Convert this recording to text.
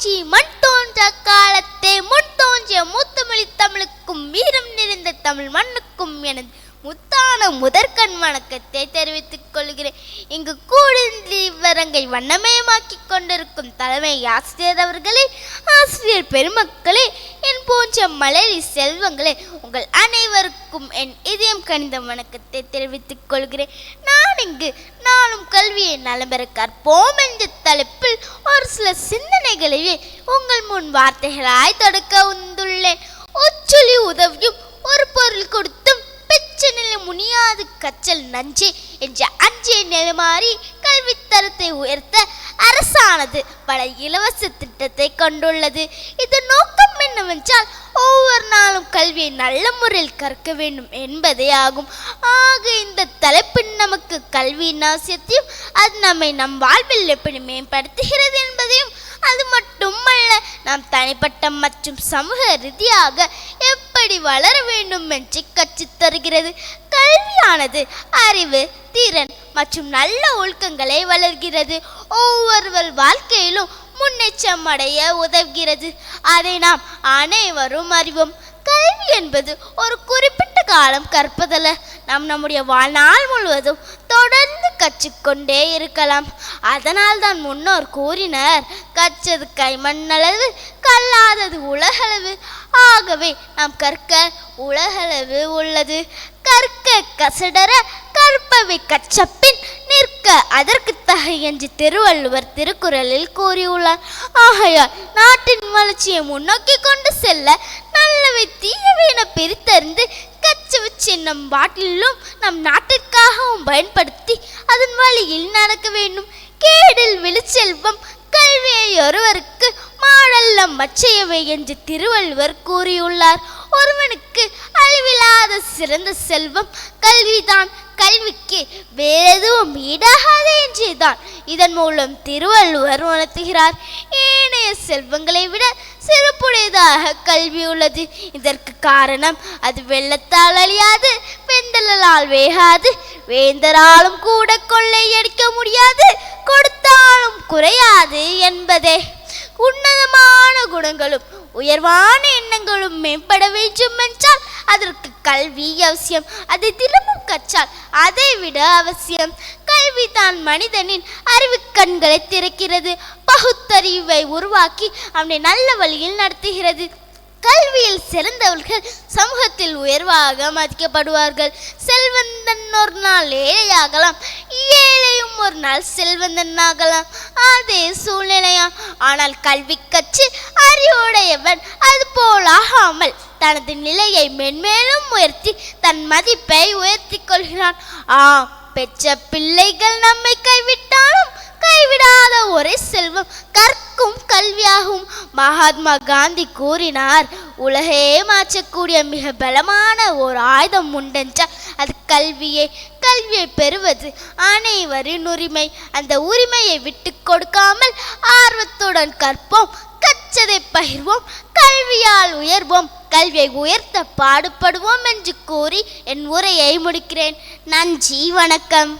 தோன்றி மண் தோன்ற காலத்தே முன் தோன்றிய மூத்தமொழி தமிழுக்கும் வீரம் நிறைந்த தமிழ் மண்ணுக்கும் எனது முத்தான முதற்கண் வணக்கத்தை தெரிவித்துக் கொள்கிறேன். இங்கு கூடி விவரங்கை வண்ணமயமாக்கி கொண்டிருக்கும் தலைமை ஆசிரியர் அவர்களே, ஆசிரியர் பெருமக்களே, என் போன்ற மலரி செல்வங்களே, உங்கள் அனைவருக்கும் என் இதயம் கனிந்த வணக்கத்தை தெரிவித்துக் கொள்கிறேன். நான் இங்கு நானும் கல்வியை நலம்பெற கற்போம் என்ற தலைப்பில் ஒரு சில சிந்தனைகளையே உங்கள் முன் வார்த்தைகளாய் தொடக்க வந்துள்ளேன். ஒச்சொலி உதவியும் ஒரு பொருள் கொடுத்தும் நிலை முனியாது கற்றல் நஞ்சே என்ற அஞ்சே நிலைமாறி கல்வித்தரத்தை உயர்த்த அரசானது பல இலவச திட்டத்தை கொண்டுள்ளது. இது நோக்கம் என்னவென்றால் ஒவ்வொரு நாளும் கல்வியை நல்ல முறையில் கற்க வேண்டும் என்பதே ஆகும். ஆக இந்த தலைப்பின் நமக்கு கல்வியின் அவசியத்தையும் அது நம்மை நம் வாழ்வில் எப்படி மேம்படுத்துகிறது என்பதையும், அது மட்டுமல்ல நாம் தனிப்பட்ட மற்றும் சமூக ரீதியாக எப்படி வளர வேண்டும் என்று கற்றுத் தருகிறது. கல்வியானது அறிவு, திறன் மற்றும் நல்ல ஒழுக்கங்களை வளர்கிறது. ஒவ்வொருவர் வாழ்க்கையிலும் முன்னேற்றம் அடைய உதவுகிறது. அதை நாம் அனைவரும் அறிவோம். கல்வி என்பது ஒரு குறிப்பிட்ட காலம் கற்பதல்ல, நாம் நம்முடைய வாழ்நாள் முழுவதும் தொடர்ந்து கற்றுக்கொண்டே இருக்கலாம். அதனால் தான் முன்னோர் கூறினர், கற்றது கைமண்ணளவு, கல்லாதது உலகளவு. ஆகவே நாம் கற்க உலகளவு உள்ளது. கற்க கசடர கற்பவை கற்றபின் நிற்க அதற்கு தகை என்று திருவள்ளுவர் திருக்குறளில் கூறியுள்ளார். ஆகையால் நாட்டின் வளர்ச்சியை முன்னோக்கி கொண்டு செல்ல நல்லவை தீயவை என பிரித்தறிந்து கற்றவற்றை நம் பாட்டிலும் நம் நாட்டிற்காகவும் பயன்படுத்தி அதன் வழியில் நடக்க வேண்டும். கேடில் விழுச்செல்வம் கல்வியை ஒருவருக்கு மாடல்லம் மற்றையவை என்று திருவள்ளுவர் கூறியுள்ளார். ஒருவனுக்கு அழிவில்லாத சிறந்த செல்வம் கல்விதான். கல்விக்கு வேறெதுவும் ஈடாகாது என்றுதான் இதன் மூலம் திருவள்ளுவர் உணர்த்துகிறார். ஏனைய செல்வங்களை விட சிறப்புடையதாக கல்வி உள்ளது. இதற்கு காரணம் அது வெள்ளத்தால் அழியாது, வெந்தலால் வேகாது, வேந்தராலும் கூட கொள்ளையடிக்க முடியாது, கொடுத்தாலும் குறையாது என்பதே. உன்னதமான குணங்களும் உயர்வான எண்ணங்களும் மேம்பட வேண்டும் என்றால் அதற்கு கல்வி அவசியம். அதை தினமும் கற்றால் அதை விட அவசியம். கல்வி தான் மனிதனின் அறிவு கண்களை திறக்கிறது, பகுத்தறிவை உருவாக்கி அவனை நல்ல வழியில் நடத்துகிறது. கல்வியில் சிறந்தவர்கள் சமூகத்தில் உயர்வாக மதிக்கப்படுவார்கள். செல்வந்தன் ஒரு நாள் ஏழையாகலாம், ஏழையும் ஒரு நாள் செல்வந்தன் ஆகலாம். அதே சூழ்நிலையா. ஆனால் கல்வி கற்று அறிவுடையவன் அது போலாகாமல் தனது நிலையை மென்மேலும் உயர்த்தி தன் மதிப்பை உயர்த்தி கொள்கிறான். பெற்ற பிள்ளைகள் நம்மை கைவிட்டாலும் கைவிடாத ஒரே செல்வம் கற்கும் கல்வியாகும். மகாத்மா காந்தி கூறினார், உலகே மாற்றக்கூடிய மிக பலமான ஒரு ஆயுதம் உண்டென்றால் அது கல்வியே. கல்வியை பெறுவது அனைவரின் உரிமை. அந்த உரிமையை விட்டு கொடுக்காமல் ஆர்வத்துடன் கற்போம், கற்றதை பகிர்வோம், கல்வியால் உயர்வோம், கல்வியை உயர்த்த பாடுபடுவோம் என்று கூறி என் உரையை முடிக்கிறேன். நன்றி, வணக்கம்.